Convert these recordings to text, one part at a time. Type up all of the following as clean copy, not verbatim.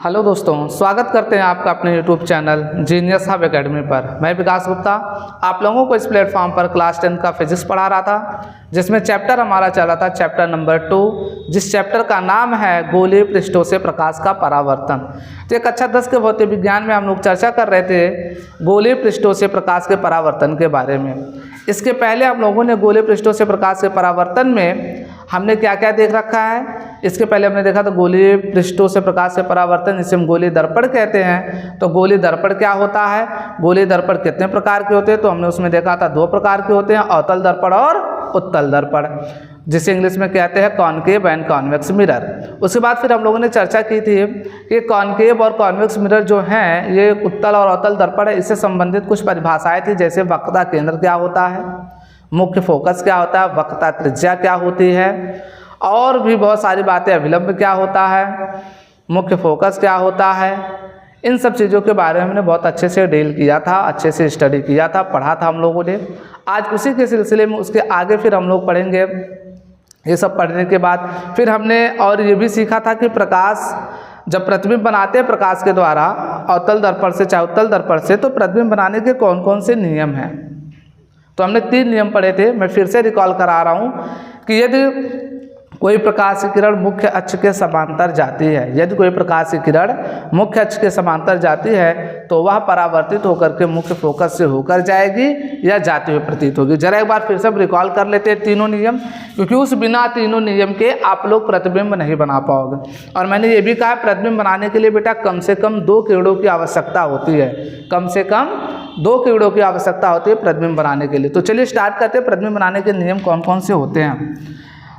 Hello दोस्तों, स्वागत करते हैं आपका अपने YouTube channel genius hub academy पर। मैं विकास गुप्ता आप लोगों को इस प्लेटफॉर्म पर क्लास 10 का फिजिक्स पढ़ा रहा था, जिसमें चैप्टर हमारा चला था चैप्टर नंबर 2, जिस चैप्टर का नाम है गोलीय पृष्ठों से प्रकाश का परावर्तन। तो एक कक्षा 10 के भौतिक विज्ञान में हम लोग चर्चा कर रहे थे गोलीय पृष्ठों से प्रकाश के परावर्तन के बारे में। इसके पहले हम लोगों ने गोलीय पृष्ठों से प्रकाश के परावर्तन में हमने क्या क्या देख रखा है। इसके पहले हमने देखा था गोलीय पृष्ठों से प्रकाश से परावर्तन, जिसे हम गोलीय दर्पण कहते हैं। तो गोलीय दर्पण क्या होता है, गोलीय दर्पण कितने प्रकार के होते हैं, तो हमने उसमें देखा था 2 प्रकार के होते हैं, अवतल दर्पण और उत्तल दर्पण, जिसे इंग्लिश में कहते हैं कॉनकेव एंड कॉन्वेक्स मिरर। उसके बाद फिर हम लोगों ने चर्चा की थी कि कॉनकेव और कॉन्वेक्स मिरर जो हैं ये उत्तल और अवतल दर्पण है, इससे संबंधित कुछ परिभाषाएं थी, जैसे वक्रता केंद्र क्या होता है, मुख्य फोकस क्या होता है, वक्रता त्रिज्या क्या होती है, और भी बहुत सारी बातें, अभिलंब क्या होता है, मुख्य फोकस क्या होता है। इन सब चीज़ों के बारे में हमने बहुत अच्छे से डील किया था, अच्छे से स्टडी किया था, पढ़ा था हम लोगों ने। आज उसी के सिलसिले में उसके आगे फिर हम लोग पढ़ेंगे। ये सब पढ़ने के बाद फिर हमने और ये भी सीखा था कि प्रकाश जब प्रतिबिंब बनाते हैं प्रकाश के द्वारा अवतल दर्पण से चाहे उत्तल दर्पण से, तो प्रतिबिंब बनाने के कौन कौन से नियम हैं। तो हमने 3 नियम पढ़े थे, मैं फिर से रिकॉल करा रहा हूँ कि यदि कोई प्रकाश की किरण मुख्य अक्ष के समांतर जाती है, यदि कोई प्रकाश की किरण मुख्य अक्ष के समांतर जाती है तो वह परावर्तित होकर के मुख्य फोकस से होकर जाएगी या जाती हुई प्रतीत होगी। जरा एक बार फिर से रिकॉल कर लेते हैं तीनों नियम, क्योंकि उस बिना तीनों नियम के आप लोग प्रतिबिंब नहीं बना पाओगे। और मैंने ये भी कहा प्रतिबिंब बनाने के लिए बेटा कम से कम 2 किरणों की आवश्यकता होती है, कम से कम 2 किरणों की आवश्यकता होती है प्रतिबिंब बनाने के लिए। तो चलिए स्टार्ट करते हैं प्रतिबिंब बनाने के नियम कौन कौन से होते हैं।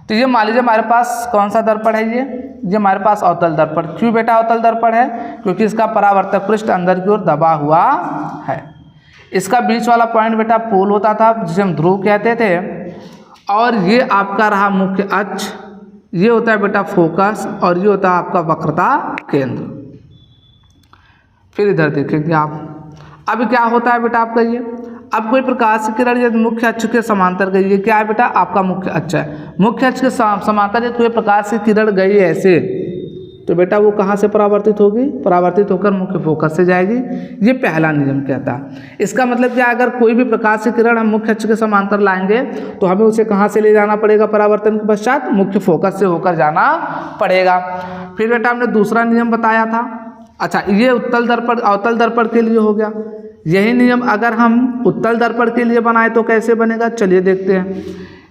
तो ये मान लीजिए हमारे पास कौन सा दर्पण है, ये हमारे पास अवतल दर्पण। क्यों बेटा अवतल दर्पण है, क्योंकि इसका परावर्तक पृष्ठ अंदर की ओर दबा हुआ है। इसका बीच वाला पॉइंट बेटा पोल होता था, जिसे हम ध्रुव कहते थे, और ये आपका रहा मुख्य अक्ष, ये होता है बेटा फोकस, और ये होता है आपका वक्रता केंद्र। फिर इधर देखेंगे आप, अब क्या होता है बेटा आपका ये, अब कोई प्रकाश की किरण यदि मुख्य अक्ष के समांतर गई, ये क्या है बेटा आपका मुख्य अक्ष है, मुख्य अक्ष के समांतर यदि कोई प्रकाश की किरण गई ऐसे, तो बेटा वो कहाँ से परावर्तित होगी, परावर्तित होकर मुख्य फोकस से जाएगी। ये पहला नियम कहता है। इसका मतलब क्या, अगर कोई भी प्रकाश की किरण हम मुख्य अक्ष के समांतर लाएंगे तो हमें उसे कहाँ से ले जाना पड़ेगा, परावर्तन के पश्चात मुख्य फोकस से होकर जाना पड़ेगा। फिर बेटा हमने दूसरा नियम बताया था, अच्छा ये उत्तल दर्पण अवतल दर्पण के लिए हो गया। यही नियम अगर हम उत्तल दर्पण के लिए बनाए तो कैसे बनेगा, चलिए देखते हैं।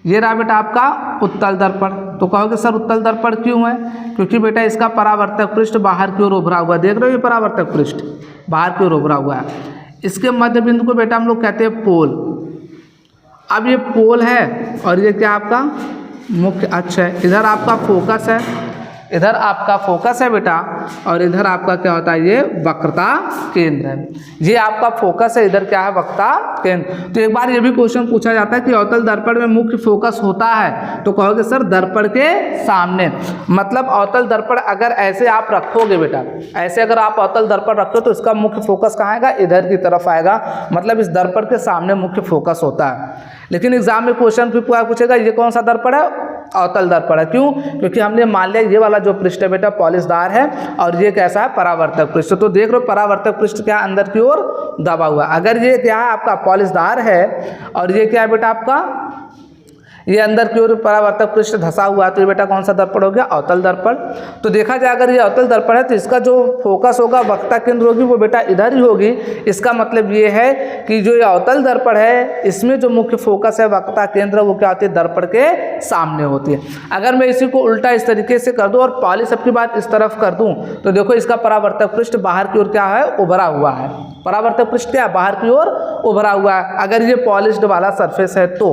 ये रहा बेटा आपका उत्तल दर्पण। तो कहोगे सर उत्तल दर्पण क्यों है, क्योंकि बेटा इसका परावर्तक पृष्ठ बाहर की ओर उभरा हुआ, देख रहे हो ये परावर्तक पृष्ठ बाहर की ओर उभरा हुआ है। इसके मध्य बिंदु को बेटा हम लोग कहते हैं पोल। अब ये पोल है और ये क्या आपका मुख्य अक्ष है, इधर आपका फोकस है, इधर आपका फोकस है बेटा, और इधर आपका क्या होता है, ये वक्रता केंद्र है। ये आपका फोकस है, इधर क्या है वक्रता केंद्र। तो एक बार ये भी क्वेश्चन पूछा जाता है कि अवतल दर्पण में मुख्य फोकस होता है, तो कहोगे सर दर्पण के सामने, मतलब अवतल दर्पण अगर ऐसे आप रखोगे बेटा, ऐसे अगर आप अवतल दर्पण रखो तो इसका मुख्य फोकस कहाँ आएगा, इधर की तरफ आएगा, मतलब इस दर्पण के सामने मुख्य फोकस होता है। लेकिन एग्जाम में क्वेश्चन फिर पूछेगा ये कौन सा दर्पण है, अवतल दर्पण है। क्यों, क्योंकि हमने मान लिया ये वाला जो पृष्ठ है बेटा पॉलिशदार है और ये कैसा है परावर्तक पृष्ठ। तो देख लो परावर्तक पृष्ठ क्या अंदर की ओर दबा हुआ है। अगर ये क्या है आपका पॉलिशदार है और ये क्या है बेटा आपका ये अंदर की ओर परावर्तक पृष्ठ धसा हुआ है, तो ये बेटा कौन सा दर्पण हो गया, अवतल दर्पण। तो देखा जाए अगर ये अवतल दर्पण है तो इसका जो फोकस होगा वक्रता केंद्र होगी वो बेटा इधर ही होगी। इसका मतलब ये है कि जो ये अवतल दर्पण है इसमें जो मुख्य फोकस है वक्रता केंद्र वो क्या होती है, दर्पण के सामने होती है। अगर मैं इसी को उल्टा इस तरीके से कर दूं और पॉलिश की बात इस तरफ कर दूं तो देखो इसका परावर्तक पृष्ठ बाहर की ओर क्या है, उभरा हुआ है। परावर्तक पृष्ठ क्या बाहर की ओर उभरा हुआ है। अगर ये पॉलिश्ड वाला सरफेस है तो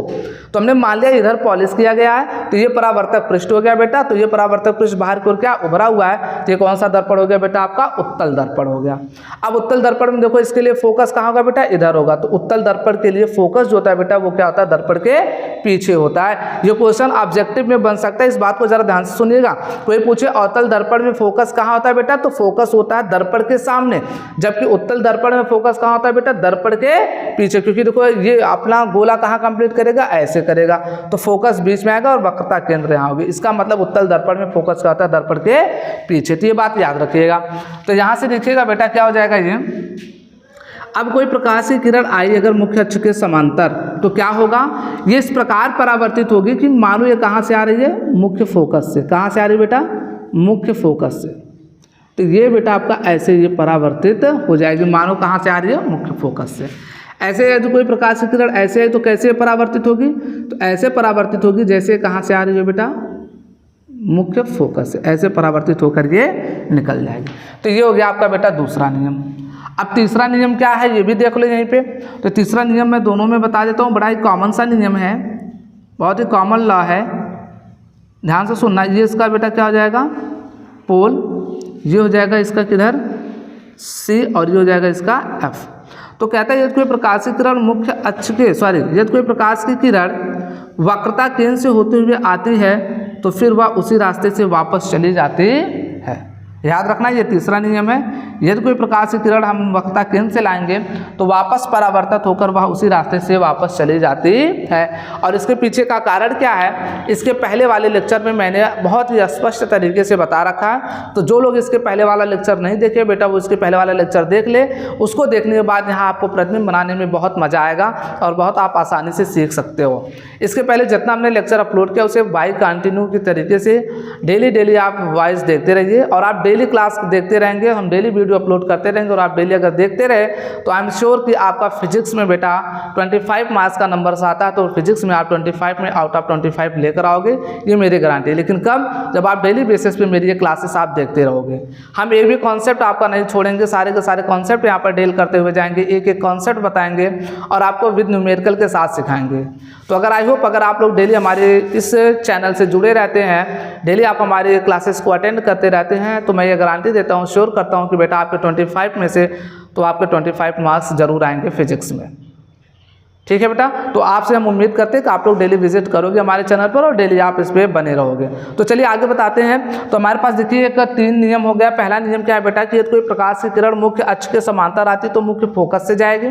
हमने मान लिया इधर पॉलिश किया गया है तो ये परावर्तक पृष्ठ हो गया बेटा। तो ये परावर्तक पृष्ठ बाहर की ओर क्या उभरा हुआ है, तो ये कौन सा दर्पण हो गया बेटा आपका, उत्तल दर्पण हो गया। अब उत्तल दर्पण में देखो इसके लिए फोकस कहाँ होगा बेटा, इधर होगा। तो उत्तल दर्पण के लिए फोकस जो होता है बेटा वो क्या होता है, दर्पण के पीछे होता है। ये क्वेश्चन ऑब्जेक्टिव में बन सकता है, इस बात को जरा ध्यान से सुनिएगा। कोई पूछे अवतल दर्पण में फोकस कहाँ होता है बेटा, तो फोकस होता है दर्पण के सामने, जबकि उत्तल दर्पण में फोकस कहाँ होता है बेटा, दर्पण के पीछे। क्योंकि देखो ये अपना गोला कहाँ कंप्लीट करेगा, ऐसे करेगा, तो फोकस बीच में आएगा और वक्रता केंद्र यहाँ होगी। इसका मतलब उत्तल दर्पण में फोकस क्या होता है, दर्पण के पीछे। तो ये बात याद रखिएगा। तो यहाँ से देखिएगा बेटा क्या हो जाएगा ये, अब कोई प्रकाश की किरण आई अगर मुख्य अक्ष के समांतर, तो क्या होगा, ये इस प्रकार परावर्तित होगी कि मानो ये कहाँ से आ रही है, मुख्य फोकस से। कहाँ से आ रही है बेटा, मुख्य फोकस से। तो ये बेटा आपका ऐसे ये परावर्तित हो जाएगी, मानो कहाँ से आ रही है, मुख्य फोकस से। ऐसे है तो कोई प्रकाश की किरण ऐसे है तो कैसे परावर्तित होगी, तो ऐसे परावर्तित होगी जैसे कहाँ से आ रही है बेटा, मुख्य फोकस से। ऐसे परावर्तित होकर ये निकल जाएगी। तो ये हो गया आपका बेटा दूसरा नियम। अब तीसरा नियम क्या है ये भी देख लो यहीं पे। तो तीसरा नियम मैं दोनों में बता देता हूँ, बड़ा ही कॉमन सा नियम है, बहुत ही कॉमन लॉ है, ध्यान से सुनना। ये इसका बेटा क्या हो जाएगा, पोल, ये हो जाएगा इसका किधर सी, और ये हो जाएगा इसका एफ। तो कहता है यदि कोई प्रकाश की किरण मुख्य अक्ष के यदि कोई प्रकाश की किरण वक्रता केंद्र से होते हुए आती है तो फिर वह उसी रास्ते से वापस चली जाती है। याद रखना ये तीसरा नियम है। यदि कोई प्रकाश की किरण हम वक्रता केंद्र से लाएंगे तो वापस परावर्तित होकर वह उसी रास्ते से वापस चली जाती है। और इसके पीछे का कारण क्या है, इसके पहले वाले लेक्चर में मैंने बहुत ही स्पष्ट तरीके से बता रखा है। तो जो लोग इसके पहले वाला लेक्चर नहीं देखे बेटा, वो इसके पहले वाला लेक्चर देख ले। उसको देखने के बाद यहाँ आपको प्रतिबिंब बनाने में बहुत मजा आएगा और बहुत आप आसानी से सीख सकते हो। इसके पहले जितना हमने लेक्चर अपलोड किया उसे बाई कंटिन्यू की तरीके से डेली आप वॉइस देखते रहिए, और आप डेली क्लास देखते रहेंगे, हम डेली वीडियो अपलोड करते रहेंगे। और आप डेली अगर देखते रहे तो आई एम श्योर कि आपका फिजिक्स में बेटा 25 मार्क्स का नंबर आता है, तो फिजिक्स में आप 25 में आउट ऑफ 25 लेकर आओगे, ये मेरी गारंटी है। लेकिन कब, जब आप डेली बेसिस पे मेरी ये क्लासेस आप देखते रहोगे। हम एक भी कॉन्सेप्ट आपका नहीं छोड़ेंगे, सारे के सारे कॉन्सेप्ट यहाँ पर डील करते हुए जाएंगे, एक एक कॉन्सेप्ट बताएंगे और आपको विद न्यूमेरिकल के साथ सिखाएंगे। तो अगर आई होप अगर आप लोग डेली हमारे इस चैनल से जुड़े रहते हैं, डेली आप हमारे क्लासेस को अटेंड करते रहते हैं, तो मैं ये गारंटी देता हूँ, श्योर करता हूँ कि बेटा आपके 25 में से तो आपके 25 मार्क्स जरूर आएंगे फिजिक्स में। ठीक है बेटा, तो आपसे हम उम्मीद करते हैं कि आप लोग डेली विजिट करोगे हमारे चैनल पर और डेली आप इस पर बने रहोगे। तो चलिए आगे बताते हैं। तो हमारे पास देखिए एक 3 नियम हो गया। पहला नियम क्या है बेटा कि यदि कोई प्रकाश की किरण मुख्य अक्ष के समांतर आती तो मुख्य फोकस से जाएगी।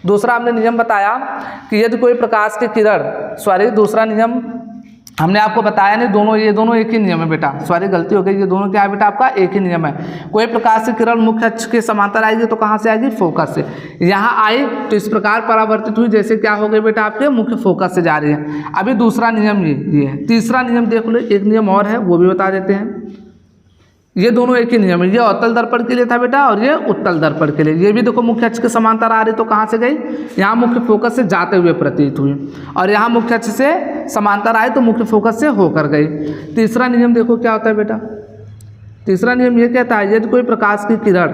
दूसरा हमने नियम बताया कि यदि कोई प्रकाश की किरण दूसरा नियम हमने आपको बताया नहीं, ये दोनों एक ही नियम है बेटा, गलती हो गई, ये दोनों क्या है बेटा आपका एक ही नियम है। कोई प्रकाश की किरण मुख्य अक्ष के समांतर आएगी तो कहाँ से आएगी, फोकस से। यहाँ आई तो इस प्रकार परावर्तित हुई जैसे क्या हो गई बेटा आपके मुख्य फोकस से जा रही है। अभी दूसरा नियम ये है। तीसरा नियम देख लो, एक नियम और है वो भी बता देते हैं। ये दोनों एक ही नियम है, ये अवतल दर्पण के लिए था बेटा और ये उत्तल दर्पण के लिए। ये भी देखो मुख्य अक्ष के समांतर आ रही तो कहाँ से गई, यहाँ मुख्य फोकस से जाते हुए प्रतीत हुई, और यहाँ मुख्य अक्ष से समांतर आए तो मुख्य फोकस से होकर गई। तीसरा नियम देखो क्या होता है बेटा, तीसरा नियम ये कहता है यदि कोई प्रकाश की किरण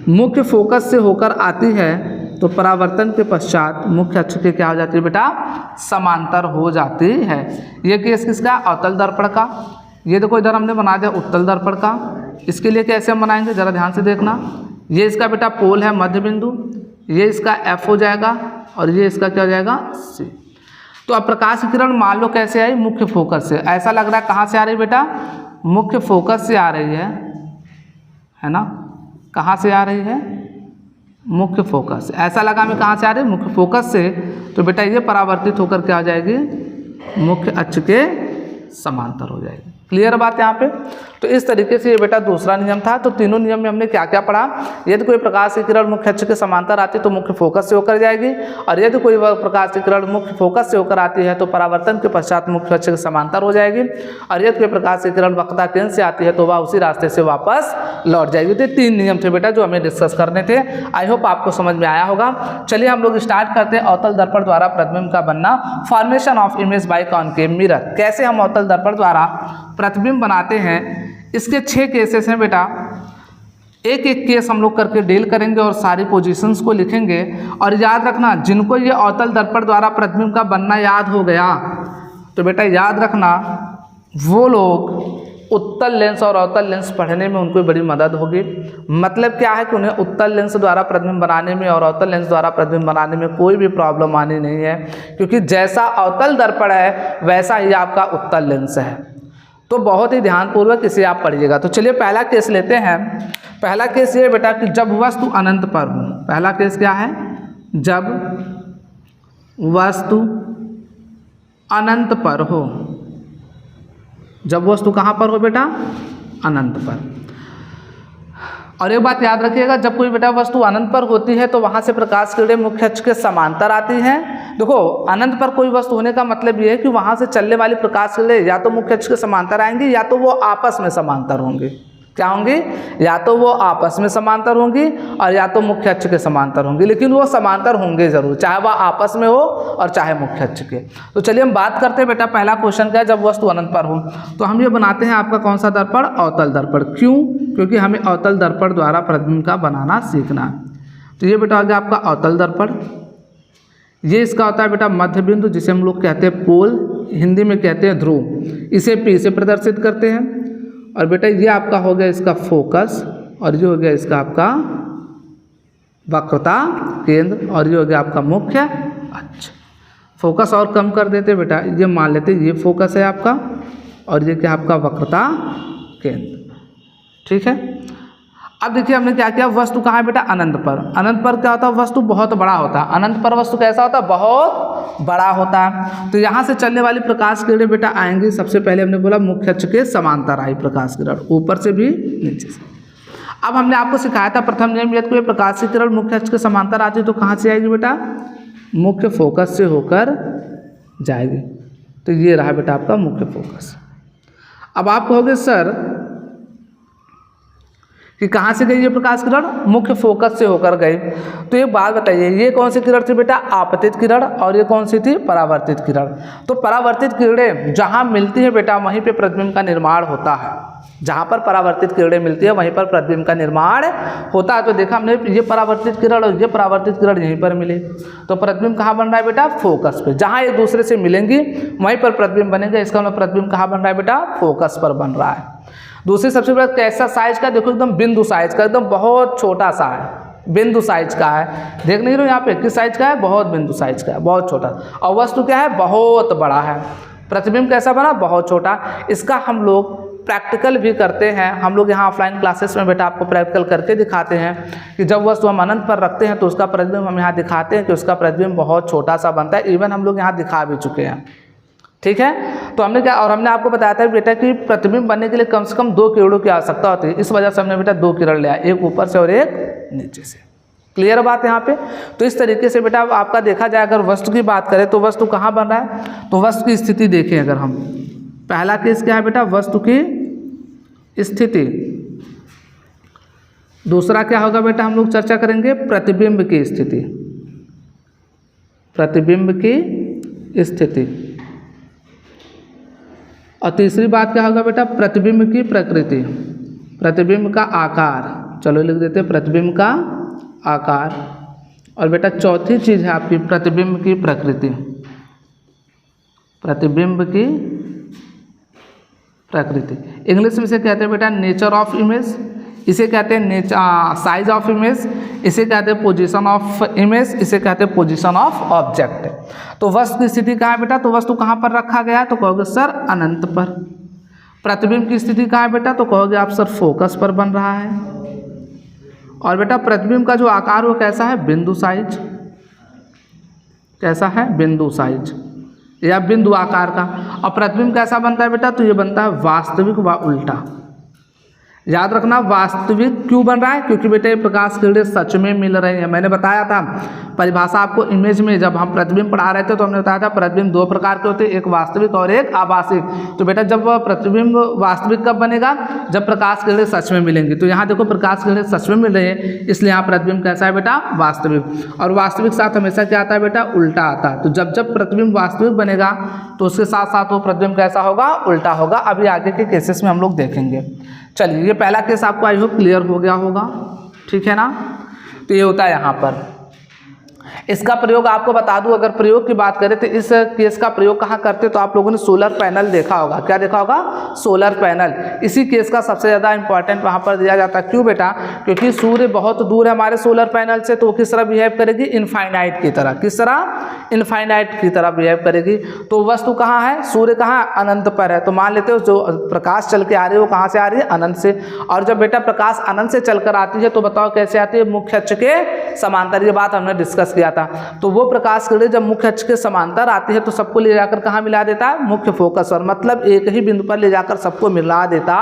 मुख्य फोकस से होकर आती है तो परावर्तन के पश्चात मुख्य अक्ष के क्या हो जाती है बेटा, समांतर हो जाती है। ये केस किसका, अवतल दर्पण का। ये देखो इधर हमने बना दिया उत्तल दर्पण का। इसके लिए कैसे हम बनाएंगे जरा ध्यान से देखना। ये इसका बेटा पोल है मध्य बिंदु, ये इसका एफ हो जाएगा और ये इसका क्या हो जाएगा सी। तो अब प्रकाश की किरण मान लो कैसे आई, मुख्य फोकस से। ऐसा लग रहा है कहाँ से आ रही बेटा, मुख्य फोकस से आ रही है ना, कहाँ से आ रही है, मुख्य फोकस। ऐसा लगा हमें कहाँ से आ रही है, मुख्य फोकस से। तो बेटा ये परावर्तित होकर क्या हो जाएगी, मुख्य अक्ष के समांतर हो जाएगी। क्लियर बात यहाँ पे। तो इस तरीके से ये बेटा दूसरा नियम था। तो तीनों नियम में हमने क्या क्या पढ़ा, यदि कोई प्रकाश की किरण मुख्य अक्ष के समांतर आती है तो मुख्य फोकस से होकर जाएगी, और यदि कोई प्रकाश की किरण मुख्य फोकस से होकर आती है तो परावर्तन के पश्चात मुख्य अक्ष के समांतर हो जाएगी, और यदि कोई प्रकाश की किरण वक्रता केंद्र से आती है तो वह उसी रास्ते से वापस लौट जाएगी। तो 3 नियम थे बेटा जो हमें डिस्कस करने थे। आई होप आपको समझ में आया होगा। चलिए हम लोग स्टार्ट करते हैं अवतल दर्पण द्वारा प्रतिबिंब का बनना, formation of image by concave mirror. कैसे हम अवतल दर्पण द्वारा प्रतिबिंब बनाते हैं, इसके 6 केसेस हैं बेटा। एक एक केस हम लोग करके डील करेंगे और सारी पोजीशंस को लिखेंगे। और याद रखना, जिनको ये अवतल दर्पण द्वारा प्रतिबिंब का बनना याद हो गया तो बेटा याद रखना वो लोग उत्तल लेंस और अवतल लेंस पढ़ने में उनको बड़ी मदद होगी। मतलब क्या है कि उन्हें उत्तल लेंस द्वारा प्रतिबिंब बनाने में और अवतल लेंस द्वारा प्रतिबिंब बनाने में कोई भी प्रॉब्लम आनी नहीं है, क्योंकि जैसा अवतल दर्पण है वैसा ही आपका उत्तल लेंस है। तो बहुत ही ध्यानपूर्वक इसे आप पढ़िएगा। तो चलिए पहला केस लेते हैं। पहला केस ये बेटा कि जब वस्तु अनंत पर हो। पहला केस क्या है, जब वस्तु अनंत पर हो, जब वस्तु कहाँ पर हो बेटा, अनंत पर। और एक बात याद रखिएगा, जब कोई बेटा वस्तु अनंत पर होती है तो वहाँ से प्रकाश किरणें मुख्य अक्ष के समांतर आती हैं। देखो अनंत पर कोई वस्तु होने का मतलब ये है कि वहाँ से चलने वाली प्रकाश किरणें या तो मुख्य अक्ष के समांतर आएंगी या तो वो आपस में समांतर होंगी। क्या होंगी, या तो वो आपस में समांतर होंगी और या तो मुख्य अक्ष के समांतर होंगी, लेकिन वो समांतर होंगे जरूर, चाहे वह आपस में हो और चाहे मुख्य अक्ष के। तो चलिए हम बात करते हैं बेटा, पहला क्वेश्चन क्या है, जब वस्तु अनंत पर हो तो हम ये बनाते हैं आपका कौन सा दर्पण, अवतल दर्पण। क्यों, क्योंकि हमें अवतल दर्पण द्वारा प्रतिबिंब का बनाना सीखना है। तो ये बेटा हो गया आपका अवतल दर्पण। ये इसका होता है बेटा मध्य बिंदु, जिसे हम लोग कहते हैं पोल, हिंदी में कहते हैं ध्रुव, इसे P से प्रदर्शित करते हैं। और बेटा ये आपका हो गया इसका फोकस, और ये हो गया इसका आपका वक्रता केंद्र, और ये हो गया आपका मुख्य अक्ष। फोकस और कम कर देते बेटा, ये मान लेते ये फोकस है आपका और ये क्या आपका वक्रता केंद्र। ठीक है, अब देखिए हमने क्या किया, वस्तु कहाँ है बेटा, अनंत पर। अनंत पर क्या होता है, वस्तु बहुत बड़ा होता है। अनंत पर वस्तु कैसा होता है, बहुत बड़ा होता है। तो यहाँ से चलने वाली प्रकाश किरणें बेटा आएंगी, सबसे पहले हमने बोला मुख्य अक्ष के समांतर आई प्रकाश किरण, ऊपर से भी नीचे से। अब हमने आपको सिखाया था प्रथम नियम, यदि कोई प्रकाश की किरण मुख्य अक्ष के समांतर आती है तो कहाँ से आएगी बेटा, मुख्य फोकस से होकर जाएगी। तो ये रहा बेटा आपका मुख्य फोकस। अब आप कहोगे सर कि कहाँ से गई ये प्रकाश किरण, मुख्य फोकस से होकर गई। तो एक बात बताइए, ये कौन सी किरण थी बेटा, आपतित किरण, और ये कौन सी थी, परावर्तित किरण। तो परावर्तित किरणें जहाँ मिलती है बेटा वहीं पे प्रतिबिंब का निर्माण होता है। जहाँ पर परावर्तित किरणें मिलती है वहीं पर प्रतिबिंब का निर्माण होता है। तो देखा हमने, ये परावर्तित किरण और ये परावर्तित किरण यहीं पर मिले, तो प्रतिबिंब कहाँ बन रहा है बेटा, फोकस पे। जहाँ एक दूसरे से मिलेंगी वहीं पर प्रतिबिंब बनेगा, इसका मतलब प्रतिबिंब कहाँ बन रहा है बेटा, फोकस पर बन रहा है। दूसरी सबसे बड़ा कैसा साइज का, देखो एकदम बिंदु साइज का, एकदम बहुत छोटा सा है, बिंदु साइज का है। देख नहीं रहे हो यहाँ पे किस साइज का है, बहुत बिंदु साइज का है, बहुत छोटा। और वस्तु क्या है, बहुत बड़ा है। प्रतिबिंब कैसा बना, बहुत छोटा। इसका हम लोग प्रैक्टिकल भी करते हैं, हम लोग यहाँ ऑफलाइन क्लासेस में बेटा आपको प्रैक्टिकल करके दिखाते हैं कि जब वस्तु हम अनंत पर रखते हैं तो उसका प्रतिबिंब हम यहाँ दिखाते हैं कि उसका प्रतिबिंब बहुत छोटा सा बनता है। इवन हम लोग यहाँ दिखा भी चुके हैं। ठीक है, तो हमने क्या, और हमने आपको बताया था बेटा कि प्रतिबिंब बनने के लिए कम से कम 2 किरणों की आवश्यकता होती है। इस वजह से हमने बेटा 2 किरण लिया, एक ऊपर से और एक नीचे से। क्लियर बात यहाँ पे। तो इस तरीके से बेटा आपका देखा जाए, अगर वस्तु की बात करें तो वस्तु कहाँ बन रहा है, तो वस्तु की स्थिति देखें अगर हम, पहला केस क्या है बेटा, वस्तु की स्थिति। दूसरा क्या होगा बेटा, हम लोग चर्चा करेंगे प्रतिबिंब की स्थिति, प्रतिबिंब की स्थिति। और तीसरी बात क्या होगा बेटा, प्रतिबिंब की प्रकृति, प्रतिबिंब का आकार। चलो लिख देते हैं प्रतिबिंब का आकार। और बेटा चौथी चीज़ है आपकी प्रतिबिंब की प्रकृति, प्रतिबिंब की प्रकृति। इंग्लिश में इसे कहते हैं बेटा नेचर ऑफ इमेज, इसे कहते हैं साइज ऑफ इमेज, इसे कहते हैं पोजीशन ऑफ इमेज, इसे कहते हैं पोजीशन ऑफ ऑब्जेक्ट। तो वस्तु की स्थिति कहाँ है बेटा, तो वस्तु कहाँ पर रखा गया है, तो कहोगे सर अनंत पर। प्रतिबिंब की स्थिति कहाँ है बेटा, तो कहोगे आप सर फोकस पर बन रहा है। और बेटा प्रतिबिंब का जो आकार वो कैसा है, बिंदु साइज, कैसा है, बिंदु साइज या बिंदु आकार का। और प्रतिबिंब कैसा बनता है बेटा, तो ये बनता है वास्तविक व उल्टा। याद रखना वास्तविक क्यों बन रहा है, क्योंकि बेटे ये प्रकाश किरणें सच में मिल रही हैं। मैंने बताया था परिभाषा आपको इमेज में, जब हम प्रतिबिंब पढ़ा रहे थे तो हमने बताया था प्रतिबिंब 2 प्रकार के होते हैं, एक वास्तविक और एक आभासिक। तो बेटा जब प्रतिबिंब वास्तविक कब बनेगा, जब प्रकाश किरणें सच में मिलेंगी। तो यहाँ देखो प्रकाश किरणें सच में मिल रही है, इसलिए यहाँ प्रतिबिंब कैसा है बेटा, वास्तविक। और वास्तविक साथ हमेशा क्या आता है बेटा, उल्टा आता है। तो जब जब प्रतिबिंब वास्तविक बनेगा तो उसके साथ साथ वो प्रतिबिंब कैसा होगा, उल्टा होगा। अभी आगे के केसेस में हम लोग देखेंगे। चलिए ये पहला केस आपको आई होप क्लियर हो गया होगा, ठीक है ना। तो ये होता है यहाँ पर। इसका प्रयोग आपको बता दूं, अगर प्रयोग की बात करें तो इस केस का प्रयोग कहाँ करते, तो आप लोगों ने सोलर पैनल देखा होगा। क्या देखा होगा, सोलर पैनल। इसी केस का सबसे ज़्यादा इंपॉर्टेंट वहाँ पर दिया जाता है। क्यों बेटा, क्योंकि सूर्य बहुत दूर है हमारे सोलर पैनल से, तो वो किस तरह बिहेव करेगी, इनफाइनाइट की तरह। किस तरह, इनफाइनाइट की तरह बिहेव करेगी। तो वस्तु कहाँ है, सूर्य कहाँ, अनंत पर है। तो मान लेते हो जो प्रकाश चल के आ रही है वो कहाँ से आ रही है, अनंत से। और जब बेटा प्रकाश अनंत से चलकर आती है तो बताओ कैसे आती है, मुख्य अक्ष के समांतर। ये बात हमने डिस्कस किया किया था। तो वो प्रकाश किरणें जब मुख्य अक्ष के समांतर आती है तो सबको ले जाकर कहाँ मिला देता है, मुख्य फोकस पर, मतलब एक ही बिंदु पर ले जाकर सबको मिला देता।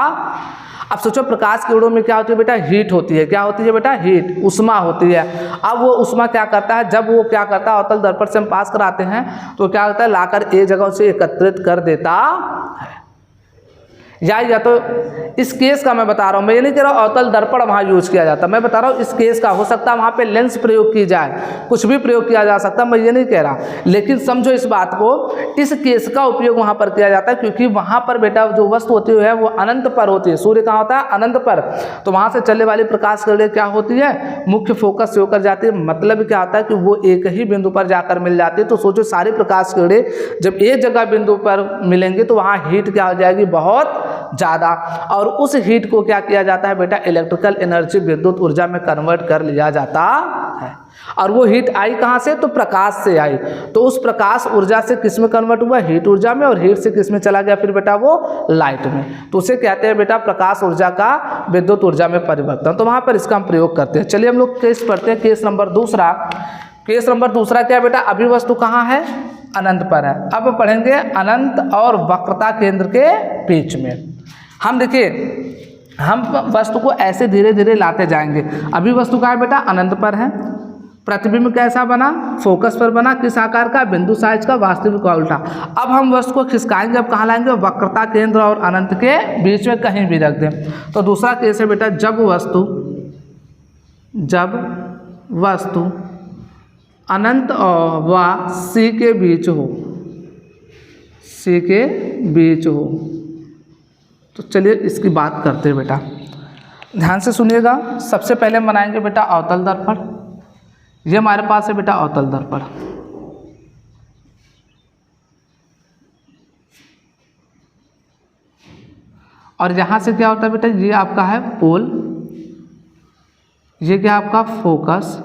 अब सोचो प्रकाश किरणों में क्या होती है बेटा, हीट होती है। क्या होती है बेटा, हीट, उष्मा होती है। अब वो उष्मा क्या करता है, जब वो क्या करता है अवतल दर्पण से हम पास कराते हैं तो क्या होता है, लाकर एक जगह से एकत्रित कर देता है। या तो इस केस का मैं बता रहा हूँ, मैं ये नहीं कह रहा हूँ अवतल दर्पण वहाँ यूज किया जाता, मैं बता रहा हूँ इस केस का हो सकता है वहाँ पे लेंस प्रयोग की जाए, कुछ भी प्रयोग किया जा सकता है, मैं ये नहीं कह रहा। लेकिन समझो इस बात को, इस केस का उपयोग वहाँ पर किया जाता है क्योंकि वहाँ पर बेटा जो वस्तु होती है वो अनंत पर होती है। सूर्य कहाँ होता है, अनंत पर। तो वहाँ से चलने वाली प्रकाश किरणें क्या होती है, मुख्य फोकस से होकर जाती है। मतलब क्या होता है कि वो एक ही बिंदु पर जाकर मिल जाती है। तो सोचो सारी प्रकाश किरणें जब एक जगह बिंदु पर मिलेंगे तो वहाँ हीट क्या हो जाएगी, बहुत ज़्यादा। और उस हीट को क्या किया जाता है बेटा, इलेक्ट्रिकल एनर्जी, विद्युत ऊर्जा में कन्वर्ट कर लिया जाता है। और वो हीट आई कहाँ से, तो प्रकाश से आई। तो उस प्रकाश ऊर्जा से किस में कन्वर्ट हुआ, हीट ऊर्जा में, और हीट से किस में चला गया फिर बेटा, वो लाइट में। तो उसे कहते हैं बेटा प्रकाश ऊर्जा का विद्युत ऊर्जा में परिवर्तन। तो वहाँ पर इसका हम प्रयोग करते हैं। चलिए हम लोग केस पढ़ते हैं। केस नंबर दूसरा। केस नंबर दूसरा क्या है बेटा, अभी वस्तु कहाँ है, अनंत पर है। अब पढ़ेंगे अनंत और वक्रता केंद्र के बीच में। हम देखिए, हम वस्तु को ऐसे धीरे धीरे लाते जाएंगे। अभी वस्तु का है बेटा, अनंत पर है। प्रतिबिंब कैसा बना, फोकस पर बना, किस आकार का, बिंदु साइज का, वास्तविक का उल्टा। अब हम वस्तु को खिसकाएंगे, अब कहाँ लाएंगे, वक्रता केंद्र और अनंत के बीच में कहीं भी रख दें। तो दूसरा केस है बेटा, जब वस्तु अनंत व सी के बीच हो, सी के बीच हो। तो चलिए इसकी बात करते हैं बेटा, ध्यान से सुनिएगा। सबसे पहले हम बनाएंगे बेटा अवतल दर्पण। ये हमारे पास है बेटा अवतल दर्पण। और यहाँ से क्या होता है बेटा, ये आपका है पोल, ये क्या आपका फोकस,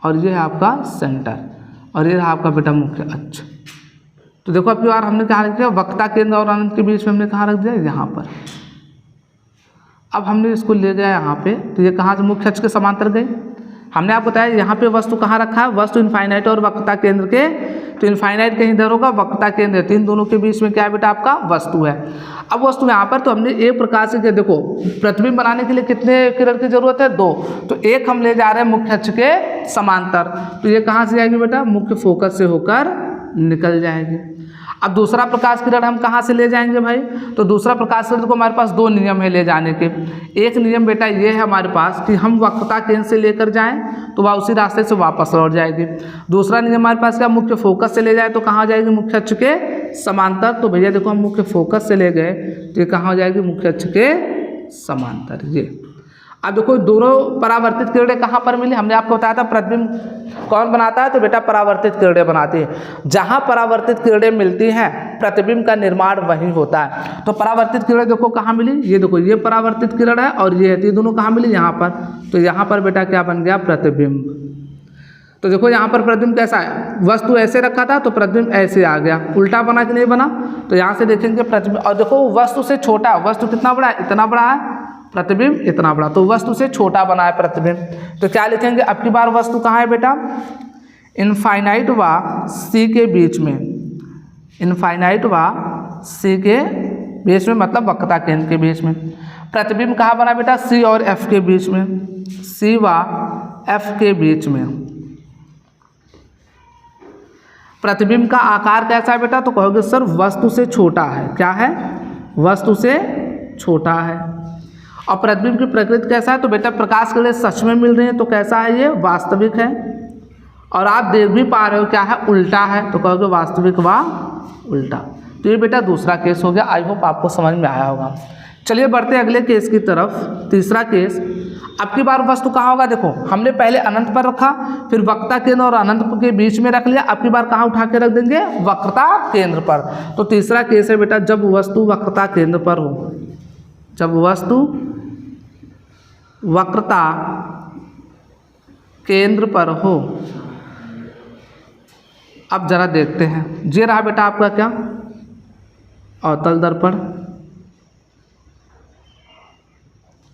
और ये है आपका सेंटर, और ये है आपका बेटा मुख्य अक्ष। तो देखो अब की बार हमने कहाँ रख दिया, वक्रता केंद्र और अनंत के बीच में हमने कहाँ रख दिया, यहाँ पर। अब हमने इसको ले गया यहाँ पे, तो ये कहाँ से मुख्य अक्ष के समांतर गई। हमने आपको बताया यहाँ पे वस्तु कहाँ रखा है, वस्तु इनफाइनाइट और वक्रता केंद्र के। तो इनफाइनाइट कहीं इधर होगा, वक्रता केंद्र, तीन दोनों के बीच में क्या है बेटा, आपका वस्तु है। अब वस्तु यहाँ पर तो हमने एक प्रकार से देखो, प्रतिबिंब बनाने के लिए कितने किरण की जरूरत है, दो। तो एक हम ले जा रहे हैं मुख्य अक्ष के समांतर। तो ये कहाँ से जाएगी बेटा, मुख्य फोकस से होकर निकल जाएगी। अब दूसरा प्रकाश किरण हम कहाँ से ले जाएंगे भाई, तो दूसरा प्रकाश किरण को हमारे पास दो नियम है ले जाने के। एक नियम बेटा ये है हमारे पास कि हम वक्रता केंद्र से लेकर जाएं तो वह उसी रास्ते से वापस लौट जाएगी। दूसरा नियम हमारे पास क्या, मुख्य फोकस से ले जाए तो कहाँ जाएगी, मुख्य अक्ष के समांतर। तो भैया देखो हम मुख्य फोकस से ले गए तो ये कहाँ हो जाएगी, मुख्य अक्ष के समांतर। ये अब देखो दोनों परावर्तित किरणें कहाँ पर मिली, हमने आपको बताया था प्रतिबिंब कौन बनाता है, तो बेटा परावर्तित किरणें बनाती है। जहाँ परावर्तित किरणें मिलती हैं प्रतिबिंब का निर्माण वहीं होता है। तो परावर्तित किरणें देखो कहाँ मिली, ये देखो ये परावर्तित किरण है और ये है, ये दोनों कहाँ मिली, यहाँ पर। तो यहाँ पर बेटा क्या बन गया, प्रतिबिंब। तो देखो यहाँ पर प्रतिबिंब कैसा है, वस्तु ऐसे रखा था तो प्रतिबिंब ऐसे आ गया, उल्टा बना कि नहीं बना। तो यहाँ से देखेंगे प्रतिबिंब, और देखो वस्तु से छोटा, वस्तु कितना बड़ा है, इतना बड़ा है, प्रतिबिंब इतना बड़ा, तो वस्तु से छोटा बना है प्रतिबिंब। तो क्या लिखेंगे, अब की बार वस्तु कहाँ है बेटा, इनफाइनाइट व सी के बीच में, इनफाइनाइट व सी के बीच में, मतलब वक्रता केंद्र के बीच में। प्रतिबिंब कहाँ बना बेटा, सी और एफ के बीच में, सी व एफ के बीच में। प्रतिबिंब का आकार कैसा है बेटा, तो कहोगे सर वस्तु से छोटा है। क्या है, वस्तु से छोटा है। और प्रतिबिंब की प्रकृति कैसा है, तो बेटा प्रकाश किरणें सच में मिल रही हैं तो कैसा है, ये वास्तविक है। और आप देख भी पा रहे हो क्या है, उल्टा है, तो कहोगे वास्तविक व उल्टा। तो ये बेटा दूसरा केस हो गया। आई होप आपको समझ में आया होगा। चलिए बढ़ते हैं अगले केस की तरफ। तीसरा केस, अब की बार वस्तु कहाँ होगा, देखो हमने पहले अनंत पर रखा, फिर वक्रता केंद्र और अनंत के बीच में रख लिया। अब की बार कहाँ उठा के रख देंगे, वक्रता केंद्र पर। तो तीसरा केस है बेटा, जब वस्तु वक्रता केंद्र पर हो, जब वस्तु वक्रता केंद्र पर हो। अब जरा देखते हैं, ये रहा बेटा आपका क्या, अवतल दर्पण,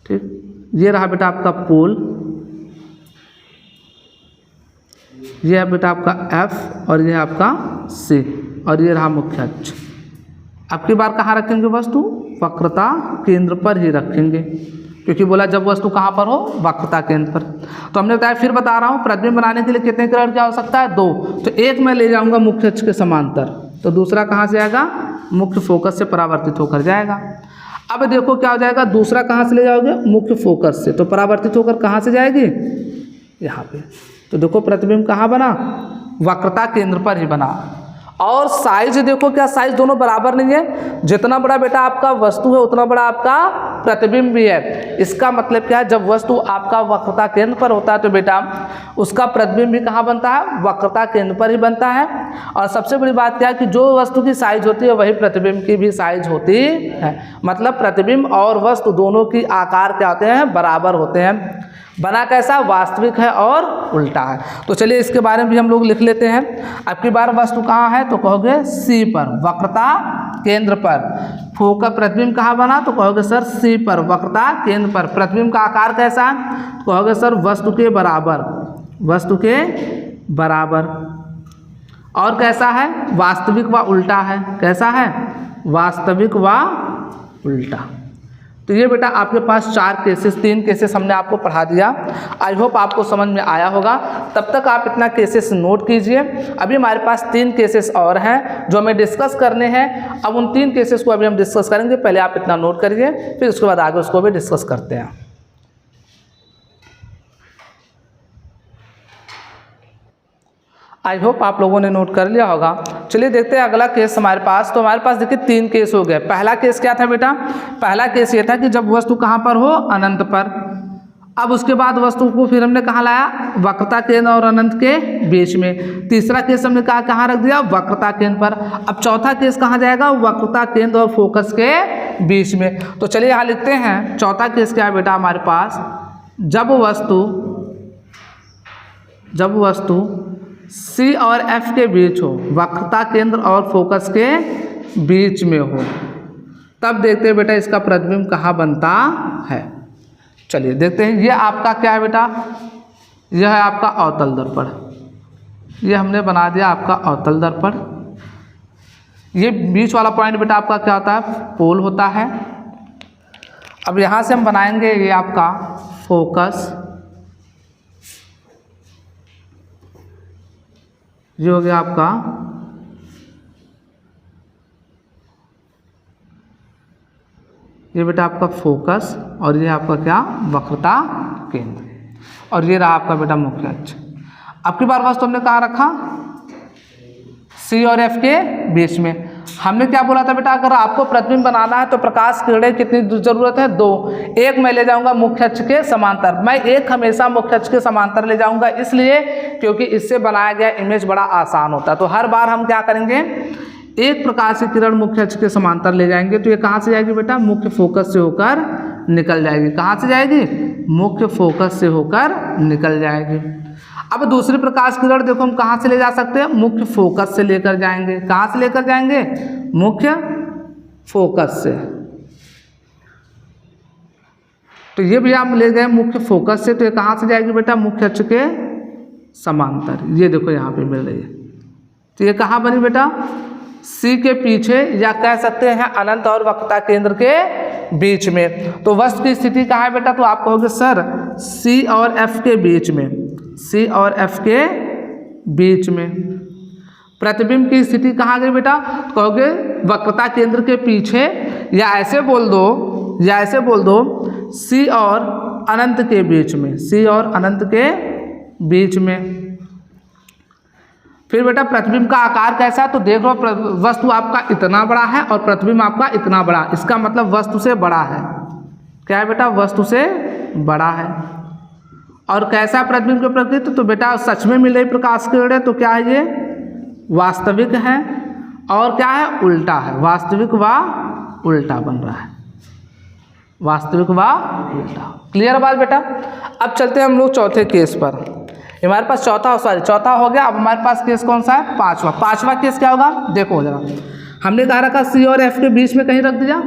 ठीक। ये रहा बेटा आपका पोल, ये है बेटा आपका F और ये है आपका C और ये रहा मुख्य अक्ष। अब की बार कहाँ रखेंगे वस्तु? वक्रता केंद्र पर ही रखेंगे, क्योंकि बोला जब वस्तु कहाँ पर हो? वक्रता केंद्र पर। तो हमने बताया, फिर बता रहा हूँ, प्रतिबिंब बनाने के लिए कितने किरण की आवश्यकता है? 2। तो एक मैं ले जाऊँगा मुख्य अक्ष के समांतर, तो दूसरा कहाँ से आएगा? मुख्य फोकस से परावर्तित होकर जाएगा। अब देखो क्या हो जाएगा, दूसरा कहाँ से ले जाओगे? मुख्य फोकस से, तो परावर्तित होकर कहाँ से जाएगी? यहाँ पे। तो देखो प्रतिबिंब कहाँ बना? वक्रता केंद्र पर ही बना। और साइज देखो, क्या साइज दोनों बराबर नहीं है? जितना बड़ा बेटा आपका वस्तु है उतना बड़ा आपका प्रतिबिंब भी है। इसका मतलब क्या है? जब वस्तु आपका वक्रता केंद्र पर होता है तो बेटा उसका प्रतिबिंब भी कहाँ बनता है? वक्रता केंद्र पर ही बनता है। और सबसे बड़ी बात क्या है कि जो वस्तु की साइज होती है वही प्रतिबिंब की भी साइज होती है। मतलब प्रतिबिंब और वस्तु दोनों की आकार क्या होते हैं? बराबर होते हैं। बना कैसा? वास्तविक है और उल्टा है। तो चलिए इसके बारे में भी हम लोग लिख लेते हैं। अब की बार वस्तु कहाँ है? तो कहोगे C पर, वक्रता केंद्र पर। फोकस प्रतिबिंब कहाँ बना? तो कहोगे सर C पर, वक्रता केंद्र पर। प्रतिबिंब का आकार कैसा है? तो कहोगे सर वस्तु के बराबर, वस्तु के बराबर। और कैसा है? वास्तविक व उल्टा है। कैसा है? वास्तविक व उल्टा। तो ये बेटा आपके पास 4 केसेस, 3 केसेस हमने आपको पढ़ा दिया। आई होप आपको समझ में आया होगा। तब तक आप इतना केसेस नोट कीजिए। अभी हमारे पास 3 केसेस और हैं जो हमें डिस्कस करने हैं। अब उन 3 केसेस को अभी हम डिस्कस करेंगे। पहले आप इतना नोट करिए, फिर उसके बाद आगे उसको भी डिस्कस करते हैं। आई होप आप लोगों ने नोट कर लिया होगा। चलिए देखते हैं अगला केस हमारे पास। तो हमारे पास देखिए 3 केस हो गए। पहला केस क्या था बेटा? पहला केस ये था कि जब वस्तु कहाँ पर हो? अनंत पर। अब उसके बाद वस्तु को फिर हमने कहाँ लाया? वक्रता केंद्र और अनंत के बीच में। तीसरा केस हमने कहाँ रख दिया? वक्रता केंद्र पर। अब चौथा केस कहाँ जाएगा? वक्रता केंद्र और फोकस के बीच में। तो चलिए यहाँ लिखते हैं चौथा केस क्या है बेटा हमारे पास? जब वस्तु C और F के बीच हो, वक्रता केंद्र और फोकस के बीच में हो, तब देखते हैं बेटा इसका प्रतिबिंब कहाँ बनता है। चलिए देखते हैं। ये आपका क्या है बेटा? यह है आपका अवतल दर्पण। ये हमने बना दिया आपका अवतल दर्पण। ये बीच वाला पॉइंट बेटा आपका क्या होता है? पोल होता है। अब यहाँ से हम बनाएंगे ये आपका फोकस। ये हो गया आपका ये बेटा आपका फोकस और ये आपका क्या? वक्रता केंद्र। और ये रहा आपका बेटा मुख्य अक्ष। अब की बार वस्तु हमने कहाँ रखा? C और F के बीच में। हमने क्या बोला था बेटा? अगर आपको प्रतिबिंब बनाना है तो प्रकाश किरणें कितनी जरूरत है? 2। एक मैं ले जाऊंगा मुख्य अक्ष के समांतर। मैं एक हमेशा मुख्य अक्ष के समांतर ले जाऊंगा, इसलिए क्योंकि इससे बनाया गया इमेज बड़ा आसान होता है। तो हर बार हम क्या करेंगे? एक प्रकाश की किरण मुख्य अक्ष के समांतर ले जाएंगे। तो ये कहाँ से जाएगी बेटा? मुख्य फोकस से होकर निकल जाएगी। कहाँ से जाएगी? मुख्य फोकस से होकर निकल जाएगी। अब दूसरी प्रकाश किरण देखो हम कहाँ से ले जा सकते हैं? मुख्य फोकस से लेकर जाएंगे। कहाँ से लेकर जाएंगे? मुख्य फोकस से। तो ये भी हम ले गए मुख्य फोकस से, तो ये कहाँ से जाएगी बेटा? मुख्य अक्ष के समांतर। ये देखो यहाँ पे मिल रही है। तो ये कहाँ बनी बेटा? C के पीछे, या कह सकते हैं अनंत और वक्रता केंद्र के बीच में। तो वस्तु की स्थिति कहाँ है बेटा? तो आप कहोगे सर C और F के बीच में। C और F के बीच में। प्रतिबिंब की स्थिति कहाँ गई बेटा? तो कहोगे वक्रता केंद्र के पीछे, या ऐसे बोल दो C और अनंत के बीच में। C और अनंत के बीच में। फिर बेटा प्रतिबिंब का आकार कैसा है? तो देख लो वस्तु आपका इतना बड़ा है और प्रतिबिंब आपका इतना बड़ा। इसका मतलब वस्तु से बड़ा है। क्या है बेटा? वस्तु से बड़ा है। और कैसा प्रतिबिंब की प्रकृति? तो बेटा सच में मिल रही प्रकाश किरणें, तो क्या है? ये वास्तविक है। और क्या है? उल्टा है। वास्तविक व उल्टा बन रहा है। वास्तविक व उल्टा। क्लियर बात बेटा? अब चलते हैं हम लोग चौथे केस पर। हमारे पास चौथा हो गया। अब हमारे पास केस कौन सा है? पांचवा केस क्या होगा? देखो जरा, हमने कहा रखा C और F के बीच में कहीं रख दिया।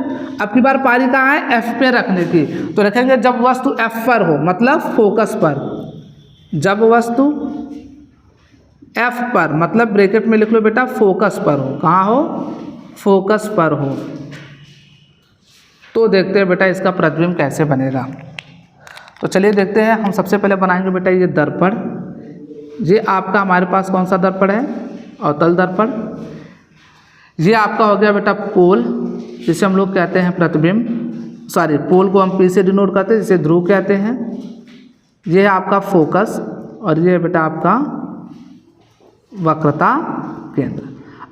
अब की बार पारी कहाँ है? F पे रखने की। तो रखेंगे जब वस्तु F पर हो, मतलब फोकस पर। जब वस्तु एफ पर, मतलब ब्रैकेट में लिख लो बेटा फोकस पर हो। कहाँ हो? फोकस पर हो। तो देखते हैं बेटा इसका प्रतिबिंब कैसे बनेगा। तो चलिए देखते हैं। हम सबसे पहले बनाएंगे बेटा ये दर्पण। ये आपका हमारे पास कौन सा दर्पण है? अवतल दर्पण। ये आपका हो गया बेटा पोल, जिसे हम लोग कहते हैं प्रतिबिंब। पोल को हम पी से डिनोट करते हैं, जिसे ध्रुव कहते हैं। ये है आपका फोकस और ये है बेटा आपका वक्रता केंद्र।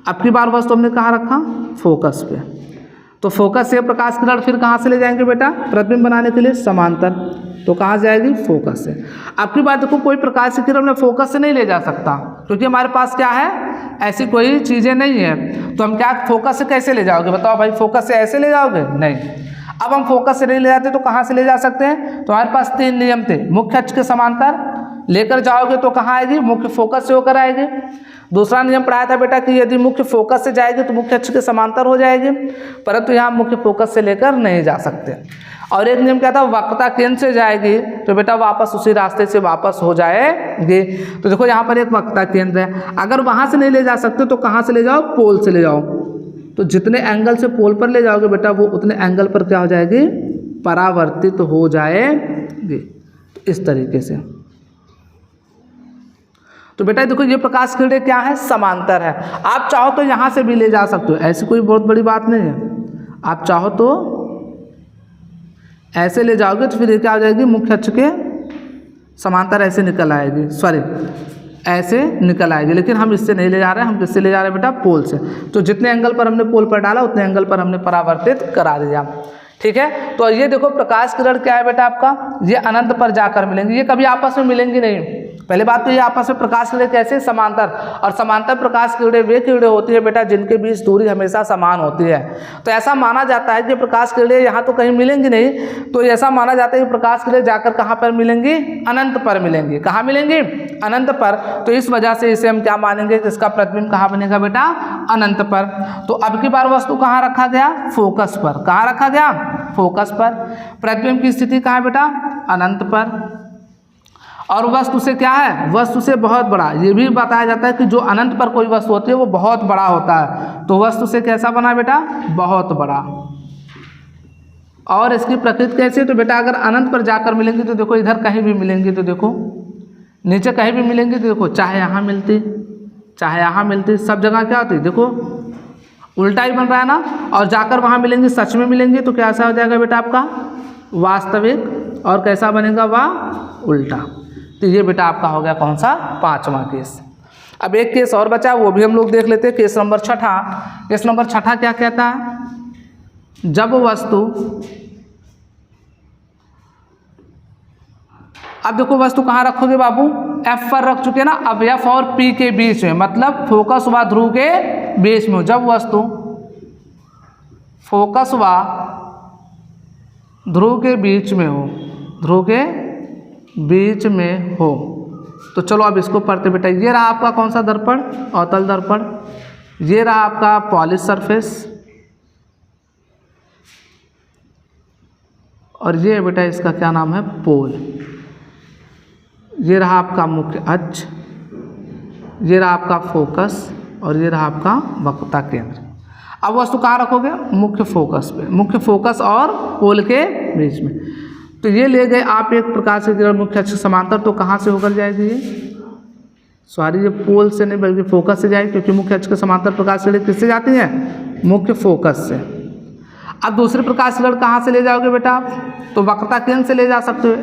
अब की बार वस्तु हमने कहाँ रखा? फोकस पे। तो फोकस से प्रकाश किरण फिर कहाँ से ले जाएंगे बेटा प्रतिबिंब बनाने के लिए? समांतर। तो कहाँ जाएगी? फोकस से। अब की बात देखो, कोई प्रकाश की किरण में फोकस से नहीं ले जा सकता, क्योंकि हमारे पास क्या है? ऐसी कोई चीज़ें नहीं है। तो हम क्या फोकस से कैसे ले जाओगे? बताओ भाई, फोकस से ऐसे ले जाओगे? नहीं। अब हम फोकस से नहीं ले जाते तो कहाँ से ले जा सकते हैं? तो हमारे पास 3 नियम थे। मुख्य अक्ष के समांतर लेकर जाओगे तो कहाँ आएगी? मुख्य फोकस से होकर आएगी। दूसरा नियम पढ़ाया था बेटा कि यदि मुख्य फोकस से जाएगी तो मुख्य अक्ष के समांतर हो जाएगी, परंतु यहाँ मुख्य फोकस से लेकर नहीं जा सकते। और एक नियम क्या था? वक्रता केंद्र से जाएगी तो बेटा वापस उसी रास्ते से वापस हो जाएगी। तो देखो यहाँ पर एक वक्रता केंद्र है, अगर वहाँ से नहीं ले जा सकते तो कहाँ से ले जाओ? पोल से ले जाओ। तो जितने एंगल से पोल पर ले जाओगे बेटा वो उतने एंगल पर क्या हो जाएगी? परावर्तित हो जाएगी। इस तरीके से। तो बेटा देखो ये प्रकाश किरणें क्या है? समांतर है। आप चाहो तो यहाँ से भी ले जा सकते हो, ऐसी कोई बहुत बड़ी बात नहीं है। आप चाहो तो ऐसे ले जाओगे तो फिर ये क्या हो जाएगी? मुख्य अक्ष के समांतर ऐसे निकल आएगी, ऐसे निकल आएगी। लेकिन हम इससे नहीं ले जा रहे हैं, हम किससे ले जा रहे हैं बेटा? पोल से। तो जितने एंगल पर हमने पोल पर डाला उतने एंगल पर हमने परावर्तित करा दिया। ठीक है। तो ये देखो प्रकाश किरण क्या है बेटा आपका? ये अनंत पर जाकर मिलेंगी, ये कभी आपस में मिलेंगी नहीं। पहले बात तो ये आपस में प्रकाश किरणें कैसे? समांतर। और समांतर प्रकाश किरणें वे किरणें होती है बेटा जिनके बीच दूरी हमेशा समान होती है। तो ऐसा माना जाता है कि प्रकाश किरणें यहाँ तो कहीं मिलेंगी नहीं, तो ऐसा माना जाता है कि प्रकाश किरणें जाकर कहाँ पर मिलेंगी? अनंत पर मिलेंगी। कहाँ मिलेंगी? अनंत पर। तो इस वजह से इसे हम क्या मानेंगे कि इसका प्रतिबिंब कहाँ बनेगा बेटा? अनंत पर। तो अब की बार वस्तु कहाँ रखा गया? फोकस पर। कहाँ रखा गया? फोकस पर। प्रतिबिंब की स्थिति कहाँ है बेटा? अनंत पर। और वस्तु से क्या है? वस्तु से बहुत बड़ा। ये भी बताया जाता है कि जो अनंत पर कोई वस्तु होती है वो बहुत बड़ा होता है। तो वस्तु से कैसा बना बेटा? बहुत बड़ा। और इसकी प्रकृति कैसी है? तो बेटा अगर अनंत पर जाकर मिलेंगी तो देखो इधर कहीं भी मिलेंगी तो देखो, नीचे कहीं भी मिलेंगी तो देखो, चाहे यहाँ मिलती चाहे यहाँ मिलती, सब जगह क्या होती? देखो उल्टा ही बन रहा है ना। और जाकर वहाँ मिलेंगी, सच में मिलेंगी तो कैसा हो जाएगा बेटा आपका? वास्तविक। और कैसा बनेगा? वह उल्टा। तो ये बेटा आपका हो गया कौन सा? 5वां केस। अब एक केस और बचा, वो भी हम लोग देख लेते हैं। Case number 6। केस नंबर 6 क्या कहता है? जब वस्तु, अब देखो वस्तु कहाँ रखोगे बाबू? F पर रख चुके ना। अब F और P के बीच में, मतलब फोकस व ध्रुव के बीच में। जब वस्तु फोकस व ध्रुव के बीच में हो, ध्रुव के बीच में हो, तो चलो अब इसको पढ़ते बेटा। ये रहा आपका कौन सा दर्पण? अवतल दर्पण। ये रहा आपका पॉलिश सरफेस, और ये बेटा इसका क्या नाम है? पोल। ये रहा आपका मुख्य अक्ष, ये रहा आपका फोकस, और ये रहा आपका वक्रता केंद्र। अब वस्तु कहाँ रखोगे? मुख्य फोकस पे। मुख्य फोकस और पोल के बीच में। तो ये ले गए आप एक प्रकार से किरण मुख्य अक्ष समांतर, तो कहाँ से होकर जाएगी ये? ये पोल से नहीं बल्कि फोकस से जाएगी, क्योंकि मुख्य अक्ष के समांतर प्रकाश किरण किससे जाती है? मुख्य फोकस से। अब दूसरे प्रकाश किरण कहाँ से ले जाओगे बेटा आप? तो वक्रता केंद्र से ले जा सकते हो।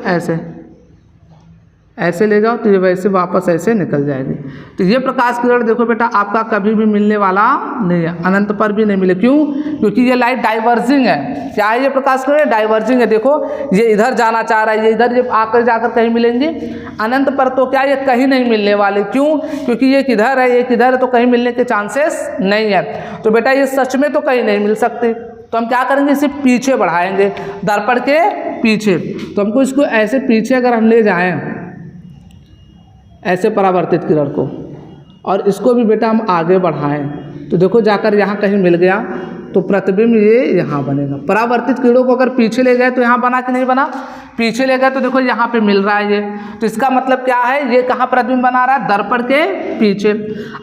ऐसे ले जाओ तो ये वैसे वापस ऐसे निकल जाएगी। तो ये प्रकाश किरण देखो बेटा आपका कभी भी मिलने वाला नहीं है, अनंत पर भी नहीं मिले। क्यों? क्योंकि ये लाइट डाइवर्जिंग है। क्या है ये प्रकाश किरण? डाइवर्जिंग है। देखो ये इधर जाना चाह रहा है, ये इधर, ये आकर जाकर कहीं मिलेंगे। अनंत पर तो क्या ये कहीं नहीं मिलने वाले। क्यों? क्योंकि ये किधर है, ये किधर है, तो कहीं मिलने के चांसेस नहीं है। तो बेटा ये सच में तो कहीं नहीं मिल सकते। तो हम क्या करेंगे? इसे पीछे बढ़ाएंगे, दर्पण के पीछे। तो हमको इसको ऐसे पीछे अगर हम ले जाएं, ऐसे परावर्तित किरण को, और इसको भी बेटा हम आगे बढ़ाएं, तो देखो जाकर यहाँ कहीं मिल गया, तो प्रतिबिंब ये यहाँ बनेगा। परावर्तित किरणों को अगर पीछे ले गए तो यहाँ बना कि नहीं बना, पीछे ले गए तो देखो यहाँ पे मिल रहा है ये, तो इसका मतलब क्या है, ये कहाँ प्रतिबिंब बना रहा है, दर्पण के पीछे।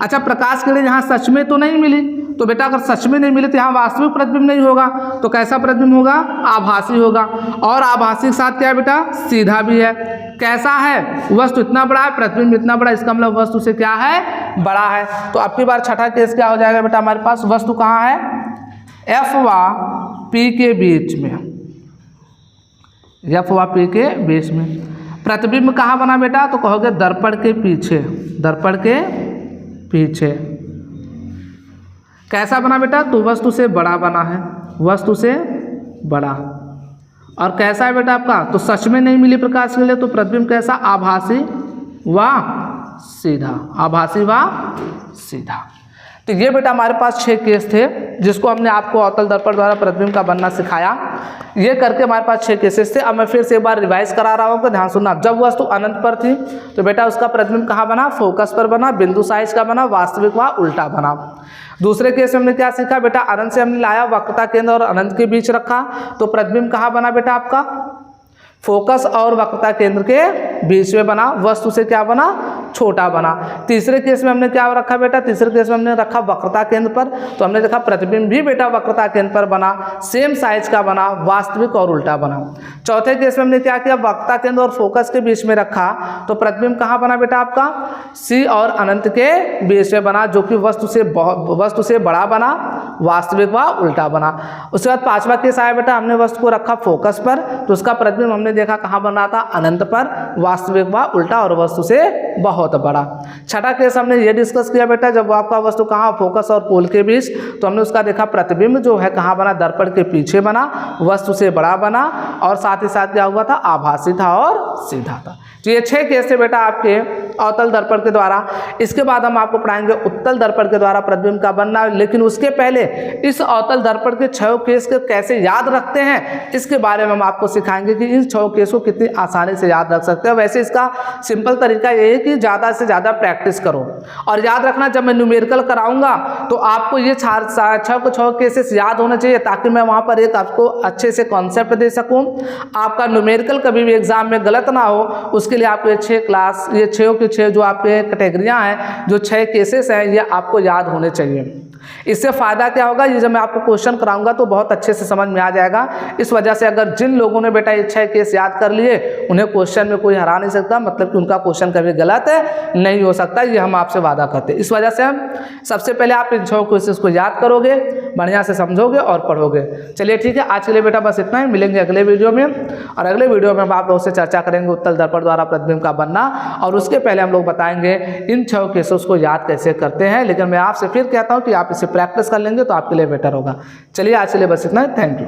अच्छा, प्रकाश किरण यहाँ सच में तो नहीं मिली, तो बेटा अगर सच में नहीं मिले तो यहाँ वास्तविक प्रतिबिंब नहीं होगा, तो कैसा प्रतिबिंब होगा, आभासी होगा। और आभासी के साथ क्या है बेटा, सीधा भी है। कैसा है, वस्तु इतना बड़ा है, प्रतिबिंब इतना बड़ा, इसका मतलब वस्तु से क्या है, बड़ा है। तो अब की बार छठा केस क्या हो जाएगा बेटा, हमारे पास वस्तु कहाँ है, एफ व पी के बीच में, एफ व पी के बीच में। प्रतिबिंब कहाँ बना बेटा, तो कहोगे दर्पण के पीछे, दर्पण के पीछे। कैसा बना बेटा, तो वस्तु से बड़ा बना है, वस्तु से बड़ा। और कैसा है बेटा आपका, तो सच में नहीं मिली प्रकाश के लिए, तो प्रतिबिंब कैसा, आभासी व सीधा, आभासी व सीधा। तो ये बेटा हमारे पास 6 केस थे जिसको हमने आपको अवतल दर्पण द्वारा प्रतिबिंब का बनना सिखाया। ये करके हमारे पास 6 केसेस थे। अब मैं फिर से एक बार रिवाइज करा रहा हूँ, ध्यान सुनना। जब वस्तु अनंत पर थी तो बेटा उसका प्रतिबिंब कहाँ बना, फोकस पर बना, बिंदु साइज का बना, वास्तविक व उल्टा बना। दूसरे केस में हमने क्या सीखा बेटा, अनंत से हमने लाया, वक्रता केंद्र और अनंत के बीच रखा, तो प्रतिबिंब कहाँ बना बेटा आपका, फोकस और वक्रता केंद्र के बीच में बना, वस्तु से क्या बना, छोटा बना। तीसरे केस में हमने क्या रखा बेटा, तीसरे केस में हमने रखा वक्रता केंद्र पर, तो हमने देखा प्रतिबिंब भी बेटा वक्रता केंद्र पर बना, सेम साइज का बना, वास्तविक और उल्टा बना। चौथे केस में हमने क्या किया, वक्रता केंद्र और फोकस के बीच में रखा, तो प्रतिबिंब कहाँ बना बेटा आपका, सी और अनंत के बीच में बना, जो कि वस्तु से बड़ा बना, वास्तविक व उल्टा बना। उसके बाद पांचवा केस आया बेटा, हमने वस्तु को रखा फोकस पर, तो उसका प्रतिबिंब हमने देखा कहाँ बन रहा था, अनंत पर, वास्तविक व उल्टा और वस्तु से बहुत बड़ा। छठा केस हमने ये डिस्कस किया बेटा, जब आपका वस्तु कहाँ, फोकस और पोल के बीच, तो हमने उसका देखा प्रतिबिंब जो है कहाँ बना, दर्पण के पीछे बना, वस्तु से बड़ा बना, और साथ ही साथ क्या हुआ था, आभासी था और सीधा था। तो ये 6 केस थे बेटा आपके अवतल दर्पण के द्वारा। इसके बाद हम आपको पढ़ाएंगे उत्तल दर्पण के द्वारा प्रतिबिंब का बनना, लेकिन उसके पहले इस अवतल दर्पण के 6 केस को कैसे याद रखते हैं इसके बारे में हम आपको सिखाएंगे कि इन 6 केस को कितनी आसानी से याद रख सकते हैं। वैसे इसका सिंपल तरीका ये है कि ज़्यादा से ज़्यादा प्रैक्टिस करो, और याद रखना जब मैं न्यूमेरिकल कराऊंगा तो आपको ये 6 केसेस याद होने चाहिए, ताकि मैं वहाँ पर एक आपको अच्छे से कॉन्सेप्ट दे सकूँ, आपका न्यूमेरिकल कभी भी एग्जाम में गलत ना हो। उसके लिए आपको ये 6 के 6 जो आपके कैटेगरियाँ हैं, जो 6 केसेस हैं, ये आपको याद होने चाहिए। इससे फ़ायदा क्या होगा, ये जब मैं आपको क्वेश्चन कराऊंगा तो बहुत अच्छे से समझ में आ जाएगा। इस वजह से अगर जिन लोगों ने बेटा ये 6 केस याद कर लिए, उन्हें क्वेश्चन में कोई हरा नहीं सकता, मतलब कि उनका क्वेश्चन कभी गलत नहीं हो सकता, ये हम आपसे वादा करते हैं। इस वजह से हम सबसे पहले आप इन 6 केसेस को याद करोगे, बढ़िया से समझोगे और पढ़ोगे। चलिए ठीक है, आज के लिए बेटा बस इतना ही। मिलेंगे अगले वीडियो में, और अगले वीडियो में हम आप लोगों से चर्चा करेंगे उत्तल दर्पण द्वारा प्रतिबिंब का बनना, और उसके पहले हम लोग बताएंगे इन 6 केसेस को याद कैसे करते हैं। लेकिन मैं आपसे फिर कहता हूँ कि आप इसे प्रैक्टिस कर लेंगे तो आपके लिए बेटर होगा। चलिए आज के लिए बस इतना ही, थैंक यू।